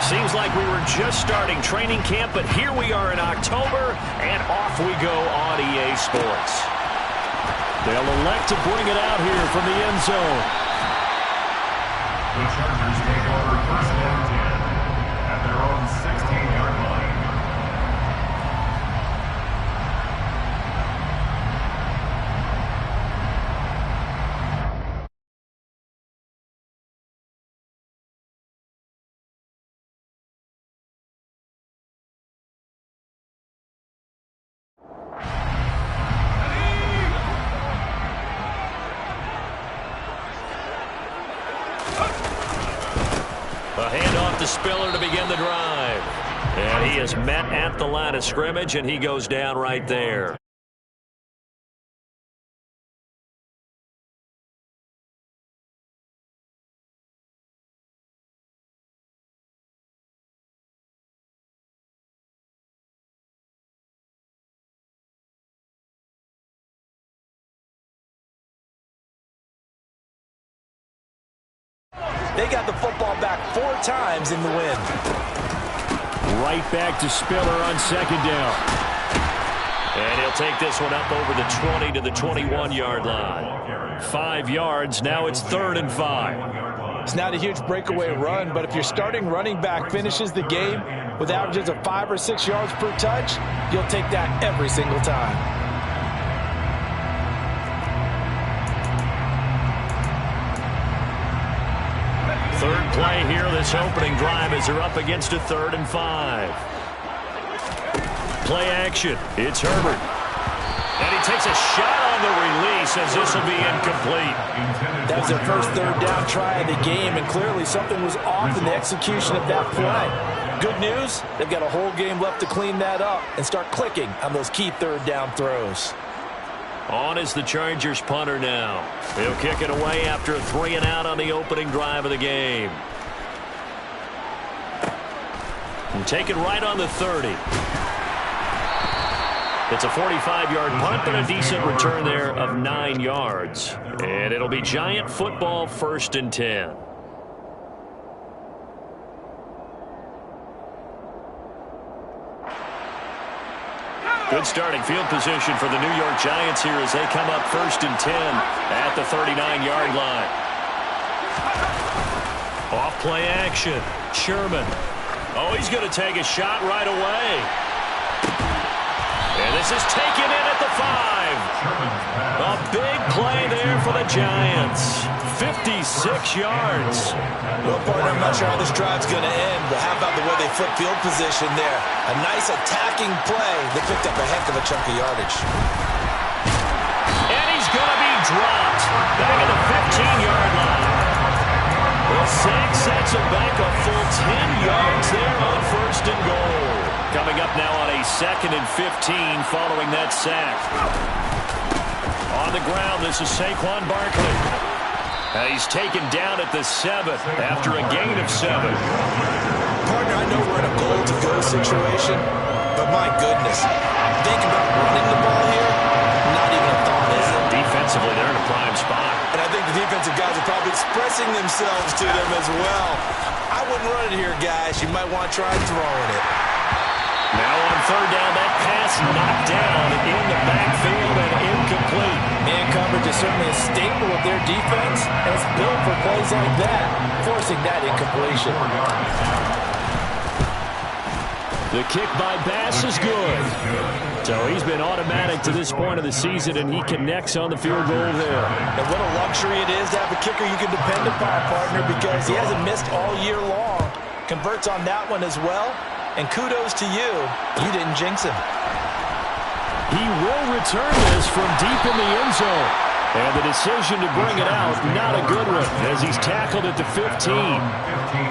Seems like we were just starting training camp, but here we are in October, and off we go on EA Sports. They'll elect to bring it out here from the end zone. The Chargers take over first and 10 at their own 16-yard line. A handoff to Spiller to begin the drive. And he is met at the line of scrimmage, and he goes down right there. They got the football back 4 times in the win. Right back to Spiller on second down. And he'll take this one up over the 20 to the 21-yard line. 5 yards. Now it's 3rd and 5. It's not a huge breakaway run, but if your starting running back finishes the game with averages of 5 or 6 yards per touch, you'll take that every single time. Third play here, this opening drive as they're up against a 3rd and 5. Play action. It's Herbert. And he takes a shot on the release as this will be incomplete. That was their first 3rd down try of the game, and clearly something was off in the execution of that play. Good news, they've got a whole game left to clean that up and start clicking on those key 3rd down throws. On is the Chargers punter now. He'll kick it away after a 3 and out on the opening drive of the game. And take it right on the 30. It's a 45-yard punt, but a decent return there of 9 yards. And it'll be Giant football, 1st and 10. Good starting field position for the New York Giants here as they come up 1st and 10 at the 39-yard line. Off play action. Sherman. Oh, he's going to take a shot right away. And this is taken in at the 5. A big play there for the Giants. 56 yards. Well, partner, I'm not sure how this drive's going to end, but how about the way they flip field position there? A nice attacking play. They picked up a heck of a chunk of yardage. And he's going to be dropped back at the 15-yard line. The sack sets him back a full 10 yards there on 1st and goal. Coming up now on a 2nd and 15 following that sack. On the ground, this is Saquon Barkley. He's taken down at the 7th after a gain of 7. Partner, I know we're in a goal-to-go situation, but my goodness, think about running the ball here, not even a thought, is it? Defensively, they're in a prime spot. And I think the defensive guys are probably expressing themselves to them as well. I wouldn't run it here, guys. You might want to try throwing it. Now on 3rd down, that pass knocked down in the backfield and incomplete. Man coverage is certainly a staple of their defense, and it's built for plays like that, forcing that incompletion. The kick by Bass is good. So he's been automatic to this point of the season, and he connects on the field goal there. And what a luxury it is to have a kicker you can depend upon, partner, because he hasn't missed all year long. Converts on that one as well. And kudos to you. You didn't jinx him. He will return this from deep in the end zone. And the decision to bring it out, not a good one, as he's tackled at the 15.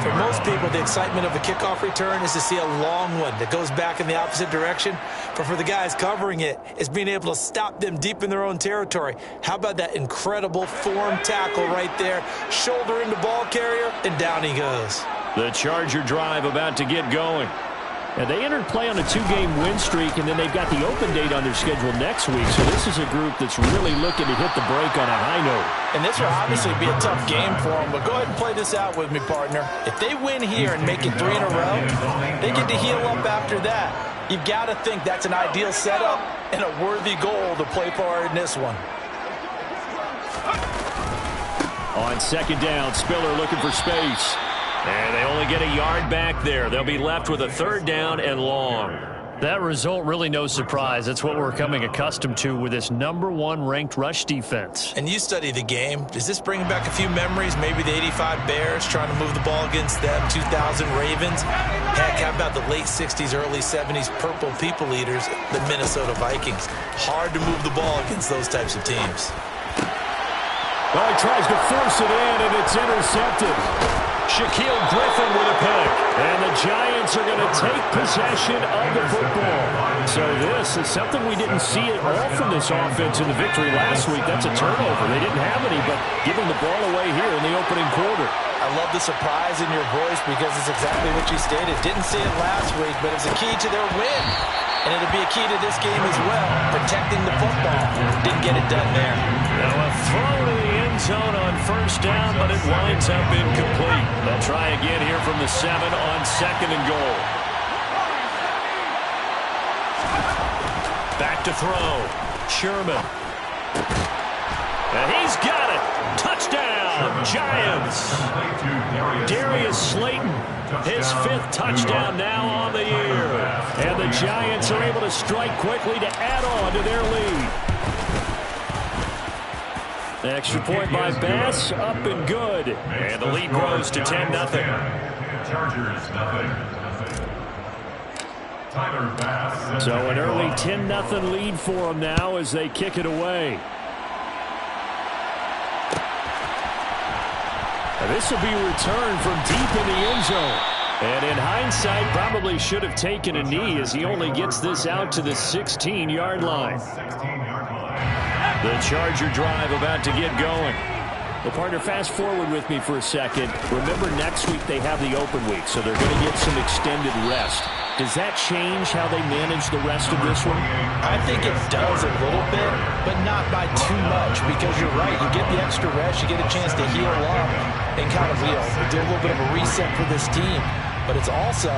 For most people, the excitement of a kickoff return is to see a long one that goes back in the opposite direction. But for the guys covering it, it's being able to stop them deep in their own territory. How about that incredible form tackle right there? Shoulder into ball carrier, and down he goes. The Charger drive about to get going. And they entered play on a 2-game win streak, and then they've got the open date on their schedule next week. So this is a group that's really looking to hit the break on a high note. And this will obviously be a tough game for them, but go ahead and play this out with me, partner. If they win here and make it 3 in a row, they get to heal up after that. You've got to think that's an ideal setup and a worthy goal to play for in this one. On second down, Spiller looking for space. And they only get a yard back there. They'll be left with a 3rd down and long. That result really no surprise. That's what we're coming accustomed to with this #1 ranked rush defense. And you study the game. Does this bring back a few memories? Maybe the '85 Bears trying to move the ball against them, 2000 Ravens. Heck, how about the late 60s, early 70s Purple People Eaters, the Minnesota Vikings? Hard to move the ball against those types of teams. Well, he tries to force it in, and it's intercepted. Shaquille Griffin with a pick. And the Giants are going to take possession of the football. So this is something we didn't see at all from this offense in the victory last week. That's a turnover. They didn't have any, but giving the ball away here in the opening quarter. I love the surprise in your voice because it's exactly what you stated. Didn't see it last week, but it's a key to their win. And it'll be a key to this game as well, protecting the football. Didn't get it done there. Now a throw to the end zone on 1st down, but it winds up incomplete. They'll try again here from the 7 on 2nd and goal. Back to throw. Sherman. And he's got it. Touchdown, Giants. Darius Slayton, his 5th touchdown now on the year. And the Giants are able to strike quickly to add on to their lead. Extra point by Bass, up and good. And the lead grows to 10-0. Chargers, nothing. Tyler Bass. So an early 10-0 lead for them now as they kick it away. This will be returned from deep in the end zone. And in hindsight, probably should have taken a knee as he only gets this out to the 16-yard line. The Charger drive about to get going. Well, partner, fast forward with me for a second. Remember, next week they have the open week, so they're going to get some extended rest. Does that change how they manage the rest of this one? I think it does a little bit, but not by too much, because you're right. You get the extra rest, you get a chance to heal up and kind of do a little bit of a reset for this team. But it's also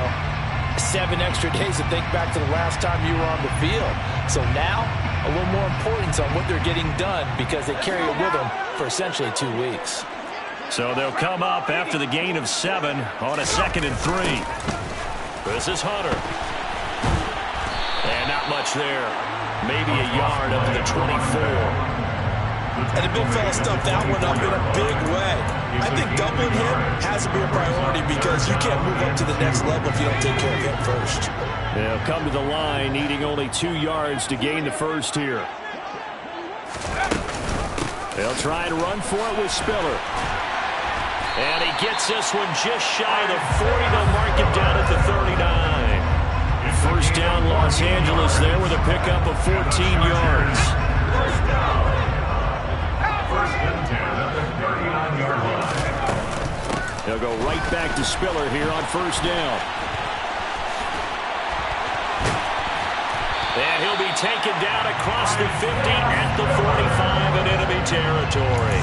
7 extra days to think back to the last time you were on the field. So now, a little more importance on what they're getting done because they carry it with them for essentially 2 weeks. So they'll come up after the gain of 7 on a 2nd and 3. This is Hunter. And not much there. Maybe a yard up to the 24. And the big fella stuffed that one up in a big way. I think doubling him has to be a priority because you can't move up to the next level if you don't take care of him first. They'll come to the line, needing only 2 yards to gain the first here. They'll try to run for it with Spiller. And he gets this one just shy of the 40. They'll mark him down at the 39. First down, Los Angeles there with a pickup of 14 yards. First and 10 at the 39-yard line. They'll go right back to Spiller here on 1st down. And he'll be taken down across the 50 at the 45 in enemy territory.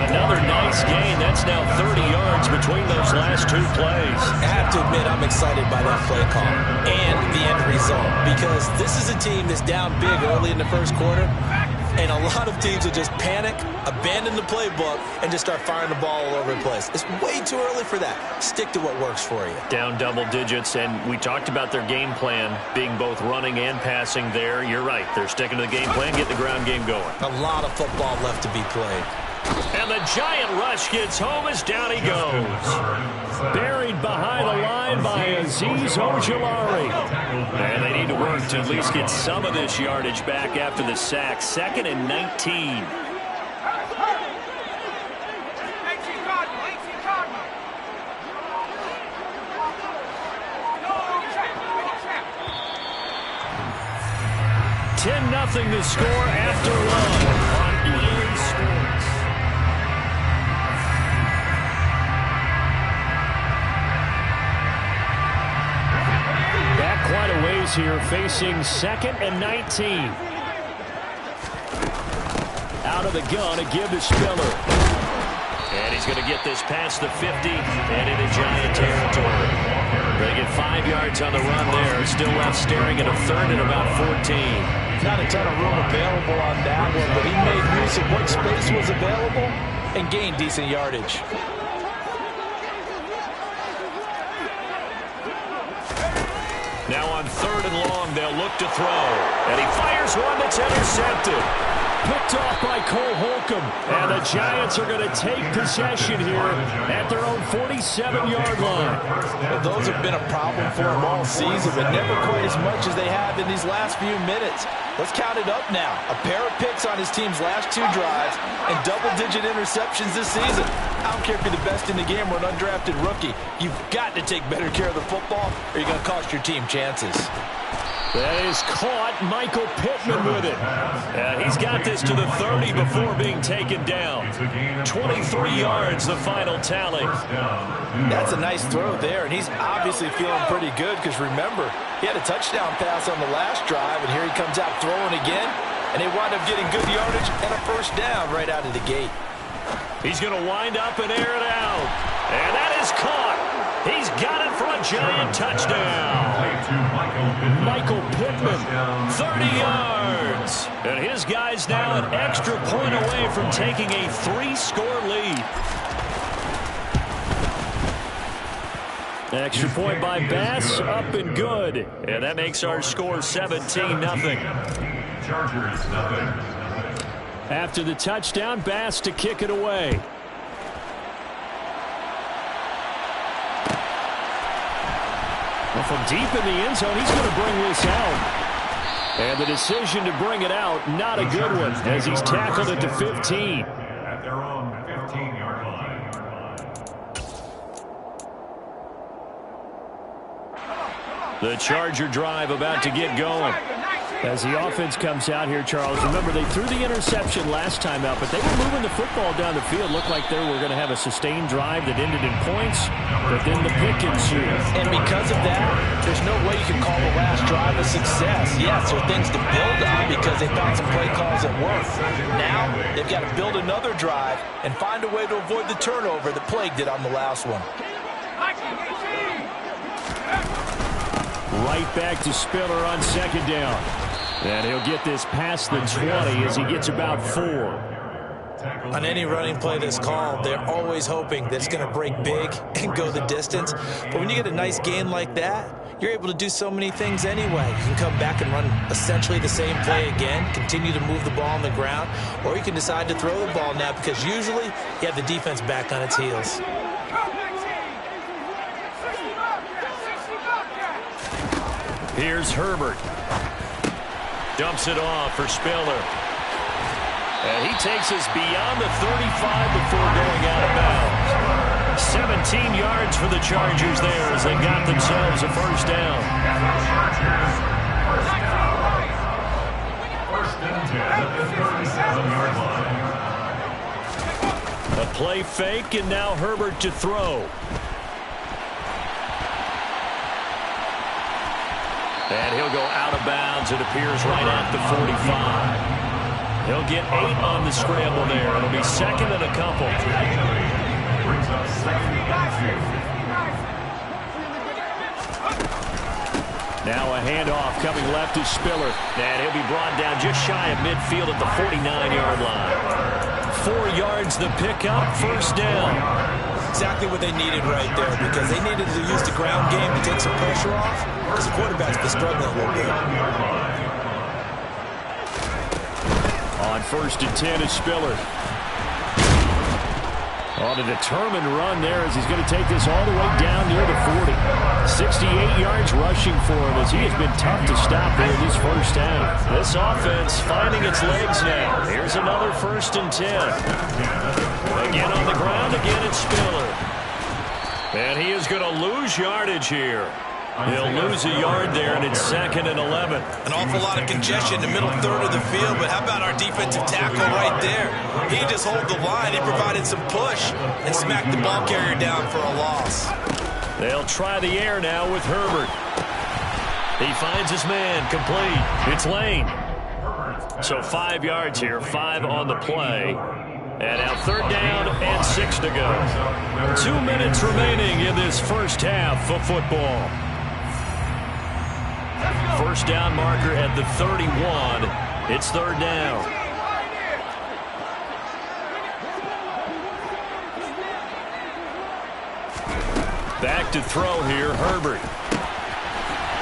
Another nice gain. That's now 30 yards between those last 2 plays. I have to admit I'm excited by that play call and the end result because this is a team that's down big early in the first quarter. And a lot of teams will just panic, abandon the playbook, and just start firing the ball all over the place. It's way too early for that. Stick to what works for you. Down double digits, and we talked about their game plan being both running and passing there. You're right. They're sticking to the game plan, get the ground game going. A lot of football left to be played. And the giant rush gets home as down he goes. Buried behind the line by Azeez Ojulari. And they need to work to at least get some of this yardage back after the sack. 2nd and 19. Nothing to score after 1 on EA Sports. plays here, facing 2nd and 19. Out of the gun, a give to Spiller. And he's going to get this past the 50 and into Giant territory. They get 5 yards on the run there. Still left staring at a 3rd and about 14. Not a ton of room available on that one, but he made use of what space was available and gained decent yardage. Now on 3rd and long, they'll look to throw. And he fires one that's intercepted. Picked off by Cole Holcomb. And the Giants are going to take possession here at their own 47-yard line. Well, those have been a problem for them all season, but never quite as much as they have in these last few minutes. Let's count it up now. A pair of picks on his team's last 2 drives and double-digit interceptions this season. I don't care if you're the best in the game or an undrafted rookie. You've got to take better care of the football or you're going to cost your team chances. That is caught. Michael Pittman with it. He's got this to the 30 before being taken down. 23 yards, the final tally. That's a nice throw there, and he's obviously feeling pretty good because, remember, he had a touchdown pass on the last drive, and here he comes out throwing again, and they wind up getting good yardage and a 1st down right out of the gate. He's going to wind up and air it out. And that is caught. He's got it for a Giant touchdown. Michael Pittman, 30 yards. And his guy's now an extra point away from taking a 3-score lead. Extra point by Bass, up and good. And that makes our score 17-0. Chargers, 0. After the touchdown, Bass to kick it away. Well, from deep in the end zone, he's going to bring this out. And the decision to bring it out, not a good one, as he's tackled at the 15. At their own 15-yard line. The Charger drive about to get going. As the offense comes out here, Charles, remember they threw the interception last time out, but they were moving the football down the field. Looked like they were going to have a sustained drive that ended in points, but then the pick ensued. And because of that, there's no way you can call the last drive a success. Yes, there are things to build on because they found some play calls that worked. Now, they've got to build another drive and find a way to avoid the turnover that plagued it on the last one. Right back to Spiller on 2nd down. And he'll get this past the 20 as he gets about 4. On any running play that's called, they're always hoping that it's going to break big and go the distance. But when you get a nice gain like that, you're able to do so many things anyway. You can come back and run essentially the same play again, continue to move the ball on the ground, or you can decide to throw the ball now because usually you have the defense back on its heels. Here's Herbert. Dumps it off for Spiller. And he takes us beyond the 35 before going out of bounds. 17 yards for the Chargers there as they got themselves a 1st down. First and 10 at the 37-yard line. A play fake, and now Herbert to throw. And he'll go out of bounds, it appears, right at the 45. He'll get 8 on the scramble there. It'll be 2nd and a couple. Brings up 2nd and 2. Now a handoff coming left to Spiller. And he'll be brought down just shy of midfield at the 49-yard line. 4 yards the pickup, 1st down. Exactly what they needed right there because they needed to use the ground game to take some pressure off because the quarterback's been struggling a little bit. On 1st and 10 is Spiller. On a determined run there as he's going to take this all the way down near the 40. 68 yards rushing for him as he has been tough to stop there in this 1st down. This offense finding its legs now. Here's another 1st and 10. Again on the ground, again it's Spiller. And he is going to lose yardage here. He'll lose a yard there, and it's 2nd and 11. An awful lot of congestion in the middle 3rd of the field, but how about our defensive tackle right there? He just hold the line. He provided some push and smacked the ball carrier down for a loss. They'll try the air now with Herbert. He finds his man, complete. It's Lane. So 5 yards here, 5 on the play. And now 3rd down and 6 to go. 2 minutes remaining in this first half of football. First down marker at the 31. It's 3rd down. Back to throw here, Herbert.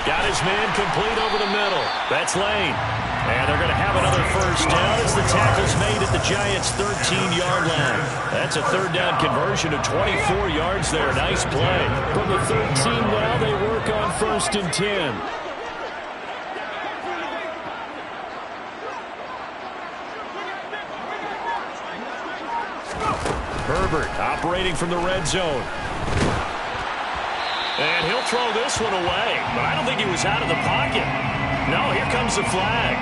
Got his man complete over the middle. That's Lane. And they're going to have another first down as the tackle's made at the Giants' 13-yard line. That's a 3rd down conversion of 24 yards there. Nice play. From the 13 now, they work on 1st and 10. Herbert operating from the red zone. And he'll throw this one away, but I don't think he was out of the pocket. No, here comes the flag.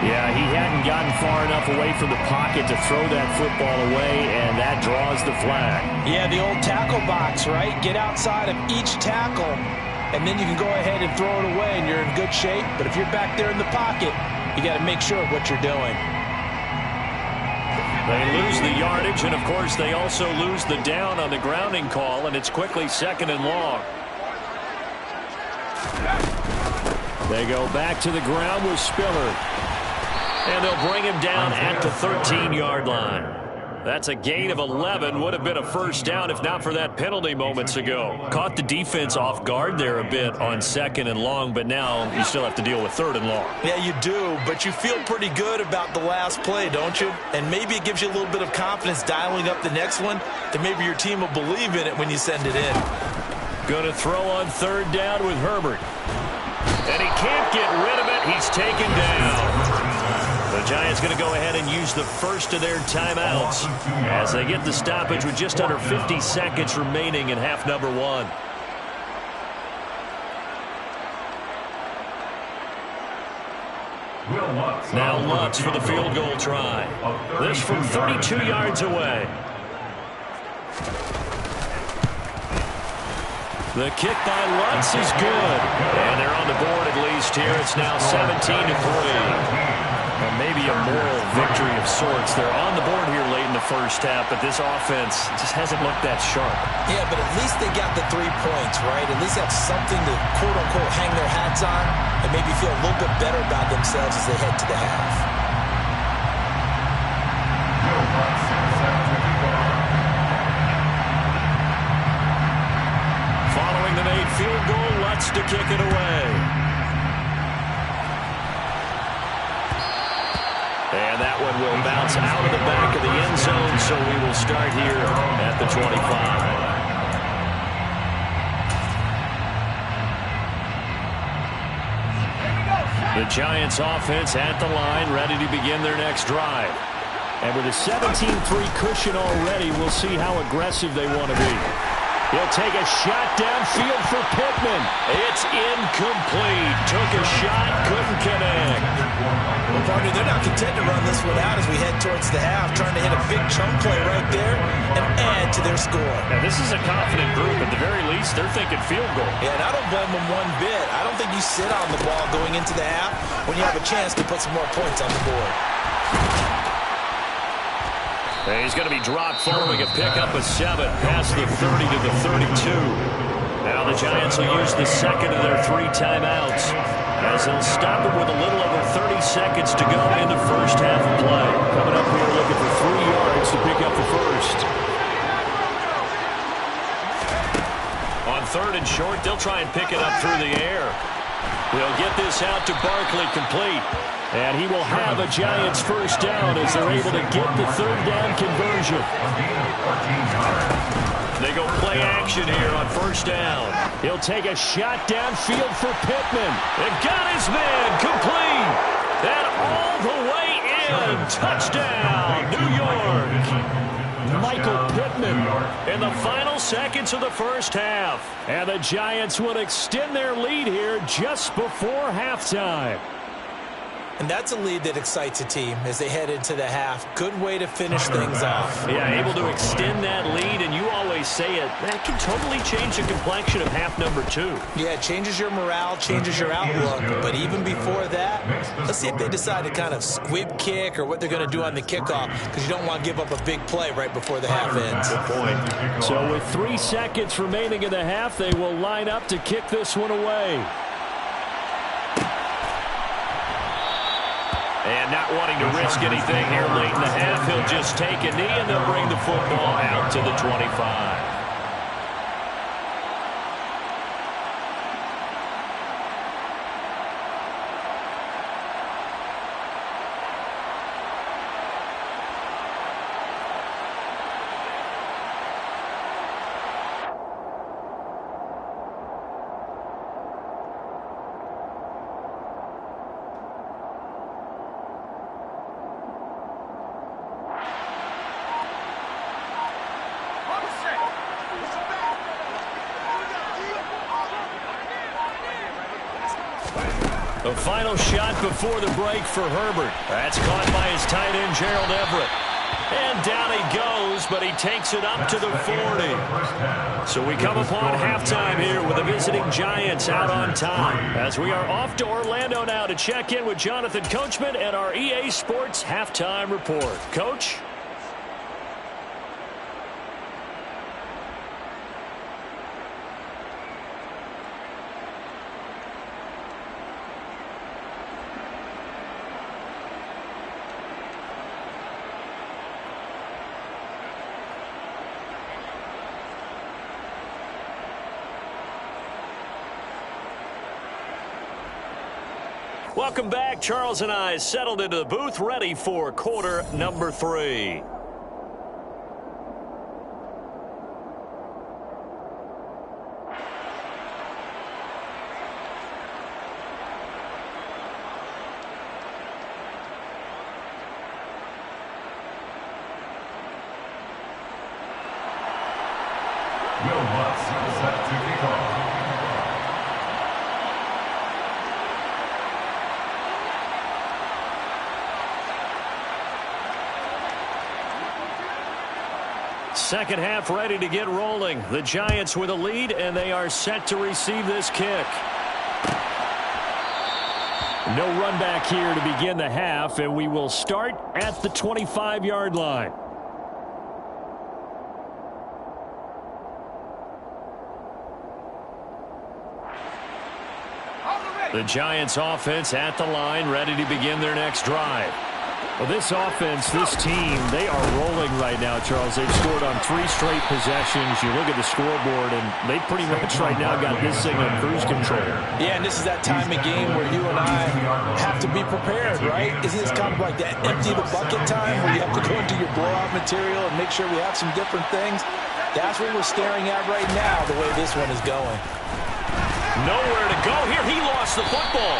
Yeah, he hadn't gotten far enough away from the pocket to throw that football away, and that draws the flag. Yeah, the old tackle box, right? Get outside of each tackle, and then you can go ahead and throw it away, and you're in good shape. But if you're back there in the pocket, you got to make sure of what you're doing. They lose the yardage, and, of course, they also lose the down on the grounding call, and it's quickly 2nd and long. They go back to the ground with Spiller. And they'll bring him down at the 13-yard line. That's a gain of 11. Would have been a first down if not for that penalty moments ago. Caught the defense off guard there a bit on 2nd and long, but now you still have to deal with 3rd and long. Yeah, you do, but you feel pretty good about the last play, don't you? And maybe it gives you a little bit of confidence dialing up the next one that maybe your team will believe in it when you send it in. Going to throw on 3rd down with Herbert. And he can't get rid of it. He's taken down. The Giants going to go ahead and use the first of their timeouts as they get the stoppage with just under 50 seconds remaining in half number 1. Now Lutz for the field goal try. This from 32 yards away. The kick by Lutz is good. And they're on the board at least here. It's now 17-3. Well, maybe a moral victory of sorts. They're on the board here late in the first half, but this offense just hasn't looked that sharp. Yeah, but at least they got the 3 points, right? At least have something to, quote-unquote, hang their hats on and maybe feel a little bit better about themselves as they head to the half. Following the made field goal, Lutz to kick it away. And that one will bounce out of the back of the end zone, so we will start here at the 25. The Giants offense at the line, ready to begin their next drive. And with a 17-3 cushion already, we'll see how aggressive they want to be. He'll take a shot downfield for Pittman. It's incomplete. Took a shot, couldn't connect. Well, partner, they're not content to run this one out as we head towards the half, trying to hit a big chunk play right there and add to their score. Now, this is a confident group. At the very least, they're thinking field goal. Yeah, and I don't blame them one bit. I don't think you sit on the ball going into the half when you have a chance to put some more points on the board. He's going to be dropped following a pickup of 7 past the 30 to the 32. Now the Giants will use the second of their 3 timeouts as they'll stop it with a little over 30 seconds to go in the first half of play. Coming up here looking for 3 yards to pick up the first. On 3rd and short, they'll try and pick it up through the air. They'll get this out to Barkley, complete. And he will have a Giants first down as they're able to get the 3rd down conversion. They go play action here on first down. He'll take a shot downfield for Pittman. They've got his man complete. And all the way in. Touchdown, New York. Michael Pittman in the final seconds of the first half. And the Giants will extend their lead here just before halftime. And that's a lead that excites a team as they head into the half. Good way to finish things off. Yeah, able to extend that lead, and you always say it, that can totally change the complexion of half number 2. Yeah, it changes your morale, changes your outlook. But even before that, let's see if they decide to kind of squib kick or what they're going to do on the kickoff, because you don't want to give up a big play right before the half ends. Good point. So with 3 seconds remaining in the half, they will line up to kick this one away. And not wanting to risk anything here late in the half, he'll just take a knee and they'll bring the football out to the 25. The final shot before the break for Herbert. That's caught by his tight end, Gerald Everett. And down he goes, but he takes it up to the 40. So we come upon halftime here with the visiting Giants out on top. As we are off to Orlando now to check in with Jonathan Coachman and our EA Sports Halftime Report. Coach? Welcome back. Charles and I settled into the booth, ready for quarter number 3. Will Lutz set to kick off. Second half ready to get rolling. The Giants with a lead, and they are set to receive this kick. No run back here to begin the half, and we will start at the 25-yard line. The Giants offense at the line, ready to begin their next drive. Well, this offense, this team, they are rolling right now, Charles. They've scored on 3 straight possessions. You look at the scoreboard, and they pretty much right now got this thing on cruise control. Yeah, and this is that time of game where you and I have to be prepared, right? Isn't this kind of like that empty the bucket time where you have to go into your blowout material and make sure we have some different things? That's what we're staring at right now, the way this one is going. Nowhere to go here. He lost the football.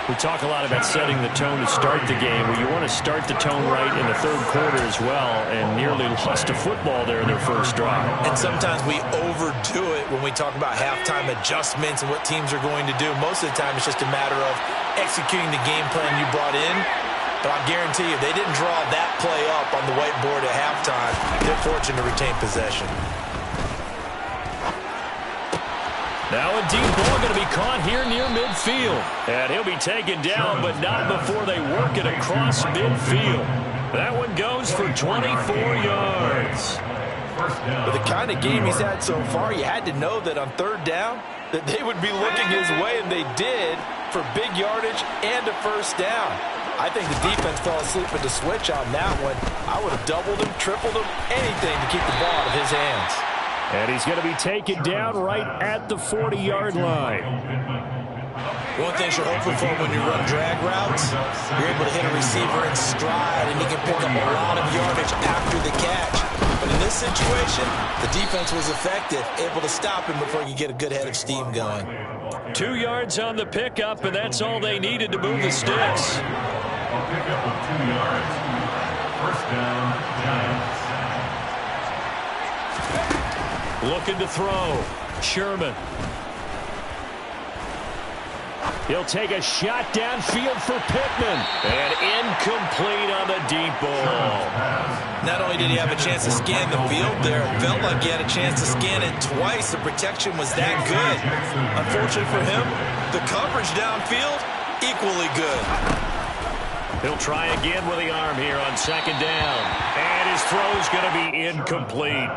We talk a lot about setting the tone to start the game. Well, you want to start the tone right in the third quarter as well, and nearly lost a football there in their first drive. And sometimes we overdo it when we talk about halftime adjustments and what teams are going to do. Most of the time, it's just a matter of executing the game plan you brought in. But I'll guarantee you, they didn't draw that play up on the whiteboard at halftime. They're fortunate to retain possession. Now a deep ball going to be caught here near midfield. And he'll be taken down, but not before they work it across midfield. That one goes for 24 yards. With the kind of game he's had so far, you had to know that on third down that they would be looking his way, and they did, for big yardage and a first down. I think the defense fell asleep at the switch on that one. I would have doubled him, tripled him, anything to keep the ball out of his hands. And he's going to be taken down right at the 40-yard line. One thing you're hoping for when you run drag routes, you're able to hit a receiver in stride, and he can pick up a lot of yardage after the catch. But in this situation, the defense was effective, able to stop him before he could get a good head of steam going. 2 yards on the pickup, and that's all they needed to move the sticks. A pickup of 2 yards. First down, Giants. Looking to throw. Sherman. He'll take a shot downfield for Pittman. And incomplete on the deep ball. Not only did he have a chance to scan the field there, it felt like he had a chance to scan it twice. The protection was that good. Unfortunately for him, the coverage downfield, equally good. He'll try again with the arm here on second down. And his throw's going to be incomplete.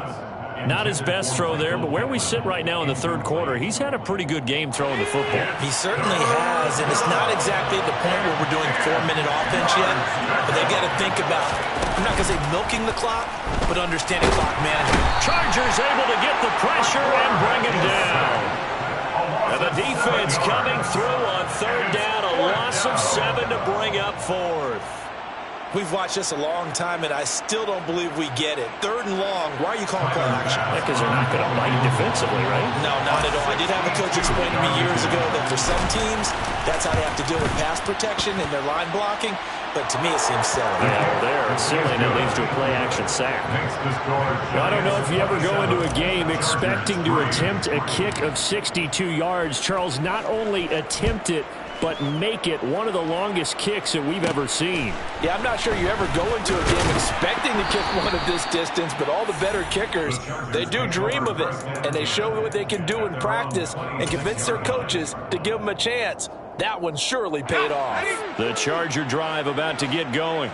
Not his best throw there, but where we sit right now in the third quarter, he's had a pretty good game throwing the football. He certainly has, and it's not exactly at the point where we're doing 4-minute offense yet, but they've got to think about, I'm not going to say milking the clock, but understanding clock management. Chargers able to get the pressure and bring him down. And the defense coming through on third down, a loss of 7 to bring up fourth. We've watched this a long time, and I still don't believe we get it. Third and long, why are you calling play action? Because they're not going to bite defensively, right? No, not at all. I did have a coach explain to me years ago that for some teams, that's how they have to deal with pass protection and their line blocking. But to me, it seems silly. Yeah, well, there, it's silly, and it leads to a play-action sack. I don't know if you ever go into a game expecting to attempt a kick of 62 yards. Charles, not only attempt it, but make it one of the longest kicks that we've ever seen. Yeah, I'm not sure you ever go into a game expecting to kick one of this distance, but all the better kickers, they do dream of it, and they show what they can do in practice and convince their coaches to give them a chance. That one surely paid off. The Charger drive about to get going.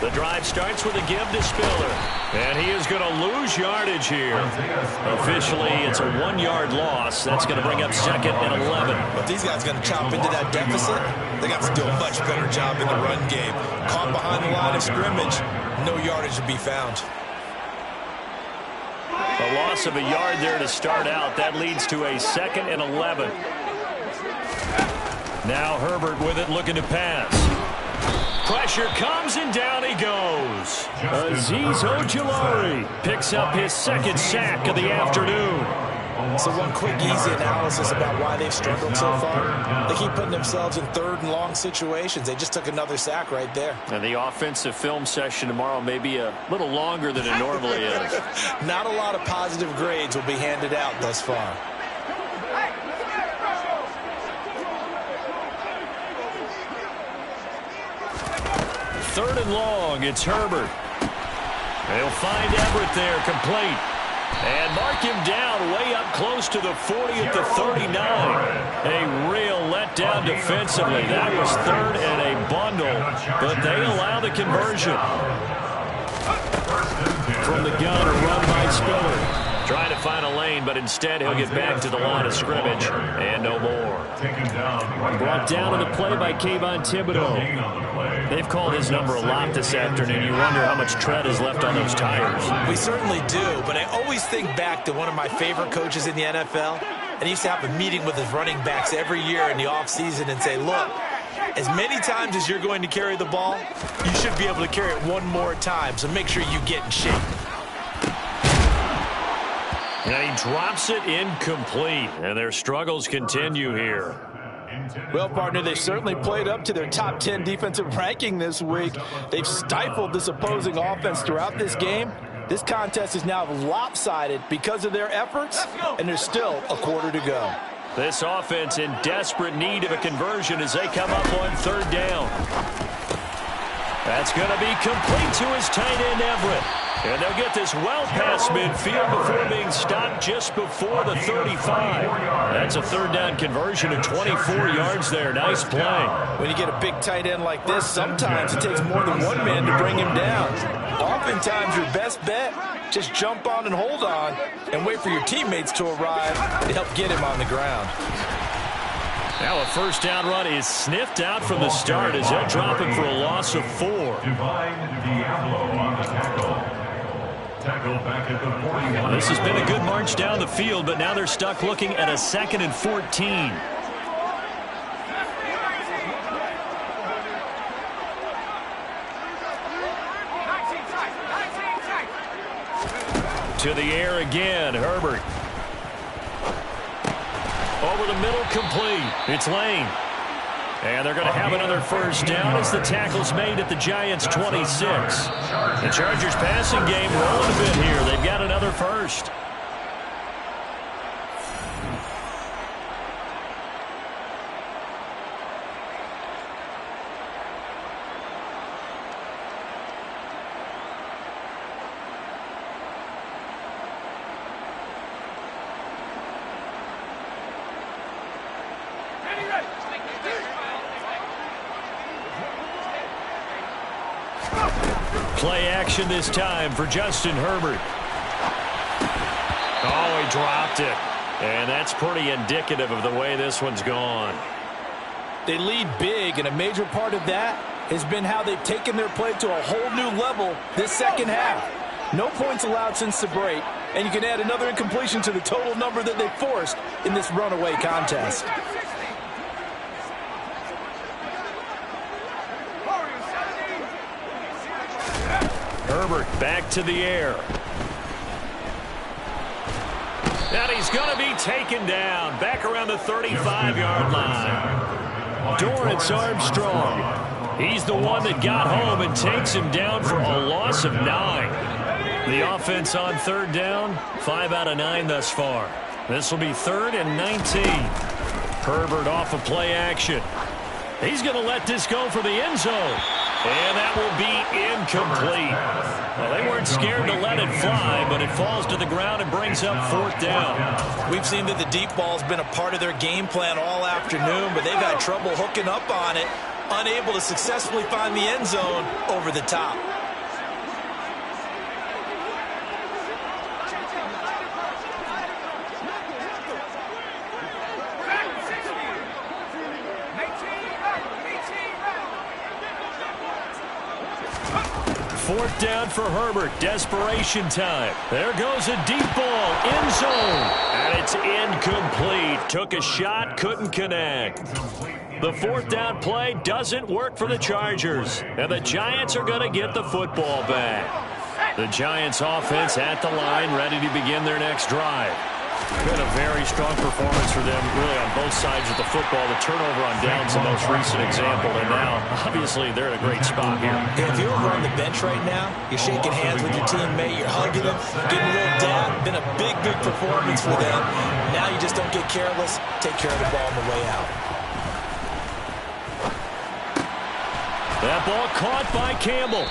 The drive starts with a give to Spiller. And he is going to lose yardage here. Officially, it's a 1-yard loss. That's going to bring up second and 11. But these guys are going to chop into that deficit. They got to do a much better job in the run game. Caught behind the line of scrimmage, no yardage to be found. A loss of a yard there to start out. That leads to a second and 11. Now Herbert with it, looking to pass. Pressure comes, and down he goes. Azeez Ojulari picks up his second sack of the afternoon. So one quick, easy analysis about why they've struggled so far. They keep putting themselves in third and long situations. They just took another sack right there. And the offensive film session tomorrow may be a little longer than it normally is. Not a lot of positive grades will be handed out thus far. Third and long, it's Herbert. They'll find Everett there, complete. And mark him down way up close to the 40 at the 39. A real letdown defensively. That was third and a bundle, but they allow the conversion. From the gun, a run by Spiller. Trying to find a lane, but instead he'll get back to the line of scrimmage. And no more. Brought down on the play by Kayvon Thibodeaux. They've called his number a lot this afternoon. You wonder how much tread is left on those tires. We certainly do, but I always think back to one of my favorite coaches in the NFL. And he used to have a meeting with his running backs every year in the offseason and say, look, as many times as you're going to carry the ball, you should be able to carry it one more time, so make sure you get in shape. And he drops it incomplete, and their struggles continue here. Well, partner, they certainly played up to their top 10 defensive ranking this week. They've stifled this opposing offense throughout this game. This contest is now lopsided because of their efforts, and there's still a quarter to go. This offense in desperate need of a conversion as they come up on third down. That's going to be complete to his tight end, Everett. And they'll get this well past midfield before being stopped just before the 35. That's a third down conversion of 24 yards there. Nice play. When you get a big tight end like this, sometimes it takes more than one man to bring him down. Oftentimes, your best bet, just jump on and hold on and wait for your teammates to arrive to help get him on the ground. Now a first down run is sniffed out from the start as they'll drop him for a loss of 4. Divine Diablo on the tackle. Back at the 41. This has been a good march down the field, but now they're stuck looking at a 2nd and 14. To the air again, Herbert. Over the middle, complete. It's Lane. And they're going to have another first down as the tackle's made at the Giants' 26. The Chargers passing game rolling a bit here. They've got another first. Play action this time for Justin Herbert. Oh, he dropped it. And that's pretty indicative of the way this one's gone. They lead big, and a major part of that has been how they've taken their play to a whole new level this second half. No points allowed since the break, and you can add another incompletion to the total number that they forced in this runaway contest. Herbert back to the air. And he's going to be taken down back around the 35-yard line. Dorrance Armstrong. He's the one that got home and takes him down for a loss of 9. The offense on third down, 5 out of 9 thus far. This will be 3rd and 19. Herbert off of play action. He's going to let this go for the end zone. And that will be incomplete. Well, they weren't scared to let it fly, but it falls to the ground and brings up 4th down. We've seen that the deep ball has been a part of their game plan all afternoon, but they've had trouble hooking up on it, unable to successfully find the end zone over the top. Fourth down for Herbert. Desperation time. There goes a deep ball. End zone. And it's incomplete. Took a shot. Couldn't connect. The 4th down play doesn't work for the Chargers. And the Giants are going to get the football back. The Giants offense at the line, ready to begin their next drive. Been a very strong performance for them, really, on both sides of the football. The turnover on downs, the most recent example, and now, obviously, they're in a great spot here. If you're over on the bench right now, you're shaking hands with your teammate, you're hugging them, getting a little down. Been a big, big performance for them. Now you just don't get careless. Take care of the ball on the way out. That ball caught by Campbell.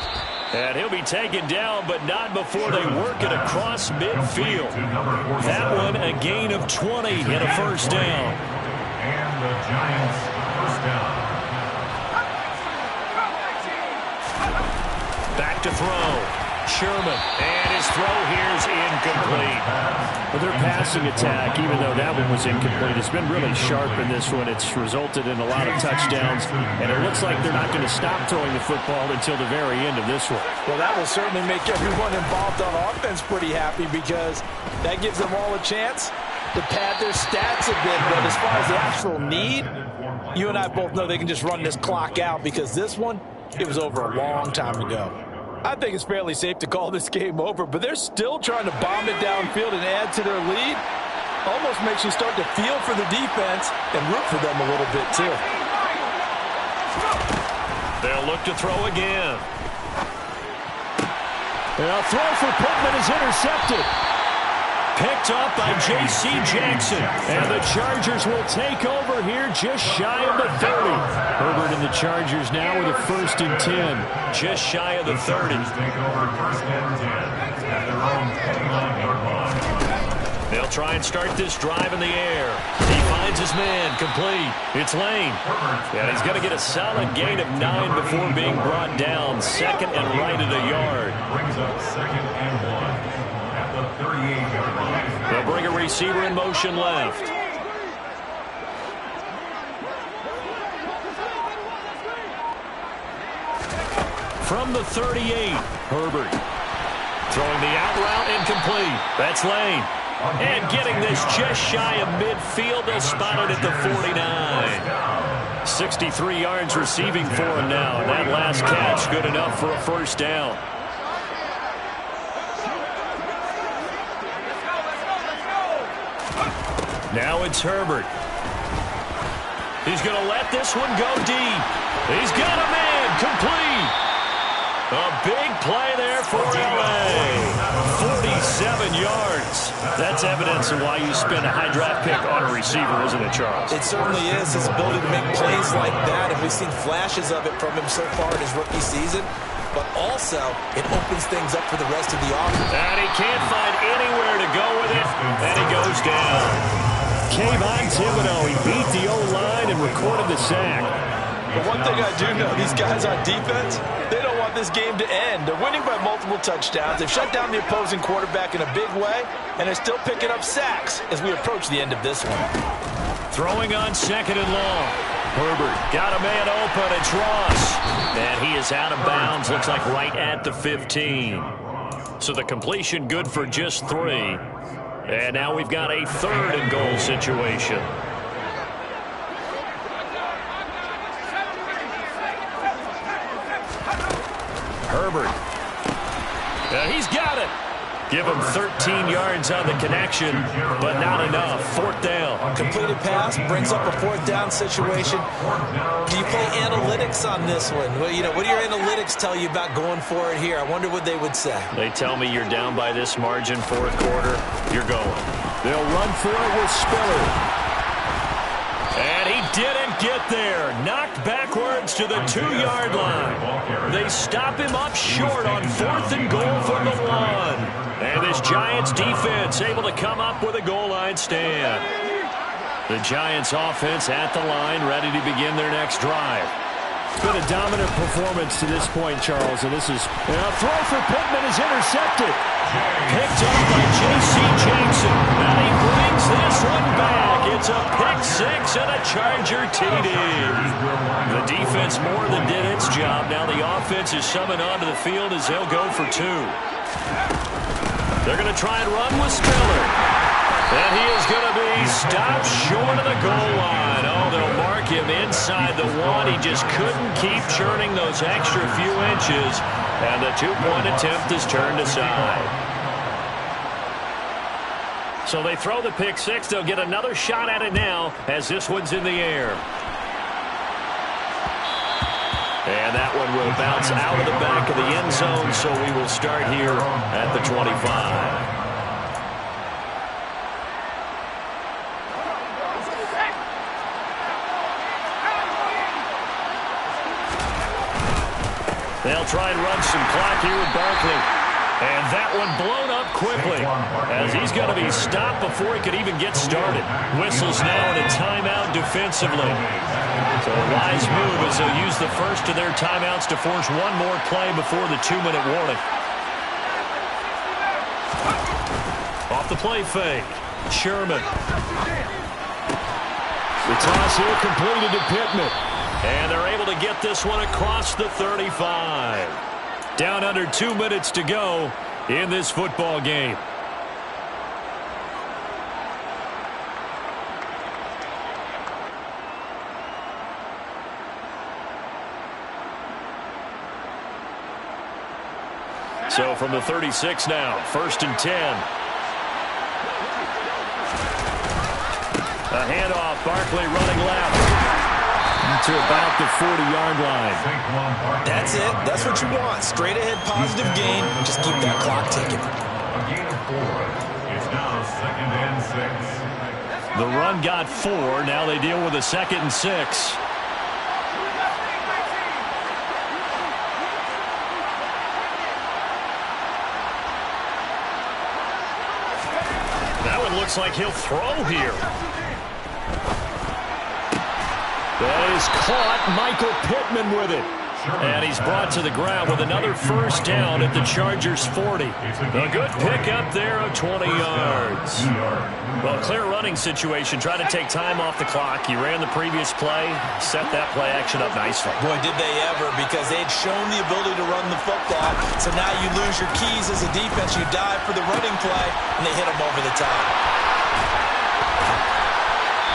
And he'll be taken down, but not before they work it across midfield. That one, a gain of 20 and a 1st down. And the Giants, 1st down. Back to throw. Sherman. And his throw here's incomplete. Well, their passing attack, even though that one was incomplete, has been really sharp in this one. It's resulted in a lot of touchdowns, and it looks like they're not going to stop throwing the football until the very end of this one. Well, that will certainly make everyone involved on offense pretty happy, because that gives them all a chance to pad their stats a bit. But as far as the actual need, you and I both know they can just run this clock out, because this one, it was over a long time ago. I think it's fairly safe to call this game over, but they're still trying to bomb it downfield and add to their lead. Almost makes you start to feel for the defense and root for them a little bit, too. They'll look to throw again. And a throw for Pittman is intercepted. Picked up by J.C. Jackson. And the Chargers will take over here just shy of the 30. Herbert and the Chargers now with a 1st and 10. Just shy of the 30. Take over 1st and 10 at their own 29-yard line. They'll try and start this drive in the air. He finds his man, complete. It's Lane. And he's going to get a solid gain of 9 before being brought down. 2nd and right at a yard. Brings up 2nd and 1 at the 38-yard line. They'll bring a receiver in motion left. From the 38, Herbert. Throwing the out route, incomplete. That's Lane. And getting this just shy of midfield. They'll spot it at the 49. 63 yards receiving for him now. And that last catch good enough for a 1st down. Now it's Herbert. He's going to let this one go deep. He's got a man, complete. A big play there for L.A. 47 yards. That's evidence of why you spend a high draft pick on a receiver, isn't it, Charles? It certainly is. His ability to make plays like that, and we've seen flashes of it from him so far in his rookie season. But also, it opens things up for the rest of the offense. And he can't find anywhere to go with it, and he goes down. Kayvon Thibodeaux. He beat the O-line and recorded the sack. But one thing I do know, these guys on defense, they don't want this game to end. They're winning by multiple touchdowns. They've shut down the opposing quarterback in a big way, and they're still picking up sacks as we approach the end of this one. Throwing on 2nd and long. Herbert got a man open. It's Ross. And he is out of bounds. Looks like right at the 15. So the completion good for just 3. And now we've got a 3rd and goal situation. Herbert. He's got it. Give him 13 yards on the connection, but not enough. 4th down. Completed pass brings up a 4th down situation. Do you play analytics on this one? Well, what do your analytics tell you about going for it here? I wonder what they would say. They tell me you're down by this margin, 4th quarter. You're going. They'll run for it with Spiller. And he didn't get there. Knocked backwards to the 2-yard line. They stop him up short on 4th and goal from the 1. And this Giants defense able to come up with a goal line stand. The Giants offense at the line, ready to begin their next drive. It's been a dominant performance to this point, Charles, and this is a throw for Pittman is intercepted. Picked up by J.C. Jackson. And he brings this one back. It's a pick 6 and a Charger TD. The defense more than did its job. Now the offense is summoned onto the field as they'll go for 2. They're going to try and run with Spiller. And he is going to be stopped short of the goal line. Oh, they'll mark him inside the 1. He just couldn't keep churning those extra few inches. And the 2-point attempt is turned aside. So they throw the pick 6. They'll get another shot at it now as this one's in the air. And that one will bounce out of the back of the end zone, so we will start here at the 25. They'll try and run some clock here with Barkley. And that one blown up quickly as he's going to be stopped before he could even get started. Whistles now in a timeout defensively. So a wise move as they'll use the first of their timeouts to force one more play before the 2-minute warning. Off the play fake. Sherman. The toss here completed to Pittman. And they're able to get this one across the 35. Down under 2 minutes to go in this football game. So from the 36 now, 1st and 10. A handoff, Barkley running left. To about the 40-yard line. That's it. That's what you want. Straight ahead positive gain. Just keep that clock ticking. A gain of 4. It's now 2nd and 6. The run got 4. Now they deal with a 2nd and 6. That one looks like he'll throw here. That is caught. Michael Pittman with it. And he's brought to the ground with another 1st down at the Chargers' 40. A good pickup there of 20 yards. Well, clear running situation. Try to take time off the clock. He ran the previous play, set that play action up nicely. Boy, did they ever, because they'd shown the ability to run the football. So now you lose your keys as a defense. You dive for the running play, and they hit him over the top.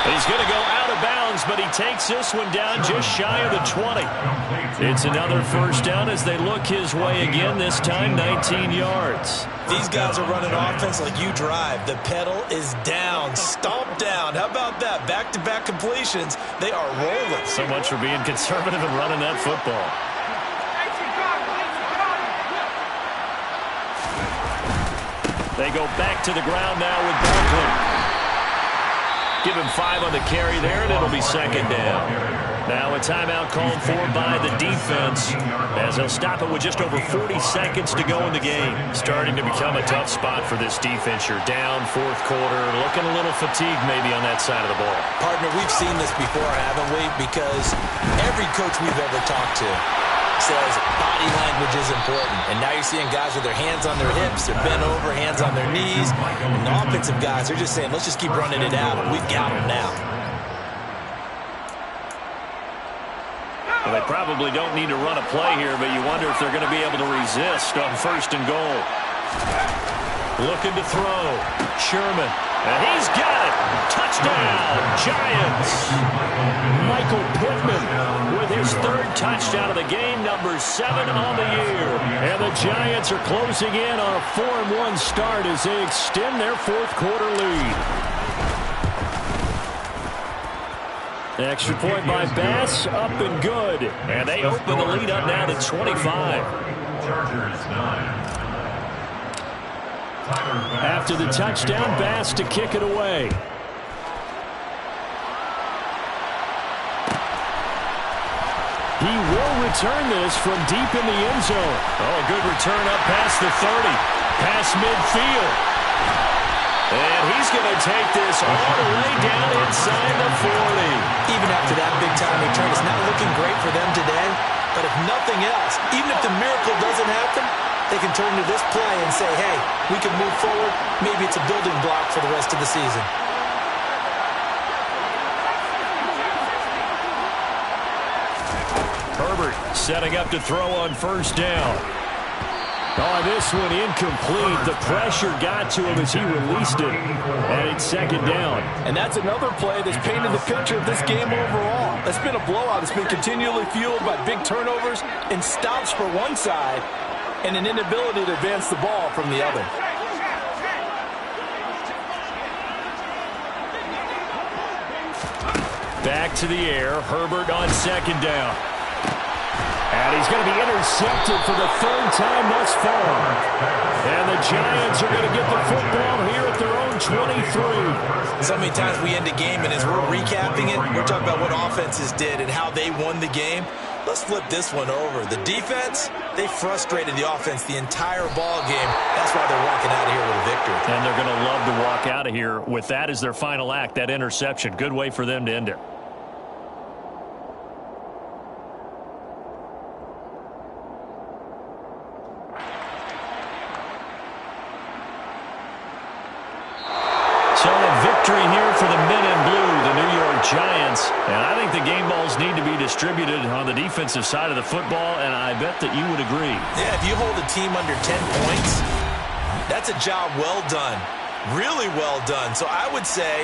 He's going to go out of bounds, but he takes this one down just shy of the 20. It's another 1st down as they look his way again, this time 19 yards. These guys are running offense like you drive. The pedal is down, stomped down. How about that? Back-to-back completions. They are rolling. So much for being conservative and running that football. They go back to the ground now with Barkley. Give him 5 on the carry there, and it'll be second down. Now a timeout called for by the defense as they'll stop it with just over 40 seconds to go in the game. Starting to become a tough spot for this defense. You're down fourth quarter, looking a little fatigued maybe on that side of the ball. Partner, we've seen this before, haven't we? Because every coach we've ever talked to says body language is important. And now you're seeing guys with their hands on their hips, they're bent over, hands on their knees. And the offensive guys, they're just saying, let's just keep running it out, and we've got them now. Well, they probably don't need to run a play here, but you wonder if they're going to be able to resist on first and goal. Looking to throw. Sherman. And he's got it. Touchdown, Giants. Michael Pittman with his 3rd touchdown of the game, number 7 on the year. And the Giants are closing in on a 4-1 start as they extend their fourth quarter lead. Extra point by Bass, up and good. And they open the lead up now to 25. Chargers 9. After the touchdown, Bass to kick it away. He will return this from deep in the end zone. Oh, a good return up past the 30. Past midfield. And he's going to take this all the way down inside the 40. Even after that big-time return, it's not looking great for them today. But if nothing else, even if the miracle doesn't happen, they can turn to this play and say, hey, we can move forward. Maybe it's a building block for the rest of the season. Herbert setting up to throw on first down. Oh, this one incomplete. The pressure got to him as he released it. And it's second down. And that's another play that's painted the picture of this game overall. It's been a blowout. It's been continually fueled by big turnovers and stops for one side and an inability to advance the ball from the other. Back to the air. Herbert on second down. And he's going to be intercepted for the 3rd time thus far. And the Giants are going to get the football here at their own 23. So many times we end a game, and as we're recapping it, we're talking about what offenses did and how they won the game. Let's flip this one over. The defense, they frustrated the offense the entire ball game. That's why they're walking out of here with a victory. And they're going to love to walk out of here with that as their final act, that interception. Good way for them to end it. So a victory here for the men in blue, the New York Giants. And I think the game balls need to be distributed on the defensive side of the football, and I bet that you would agree. Yeah, if you hold a team under 10 points, that's a job well done. Really well done. So I would say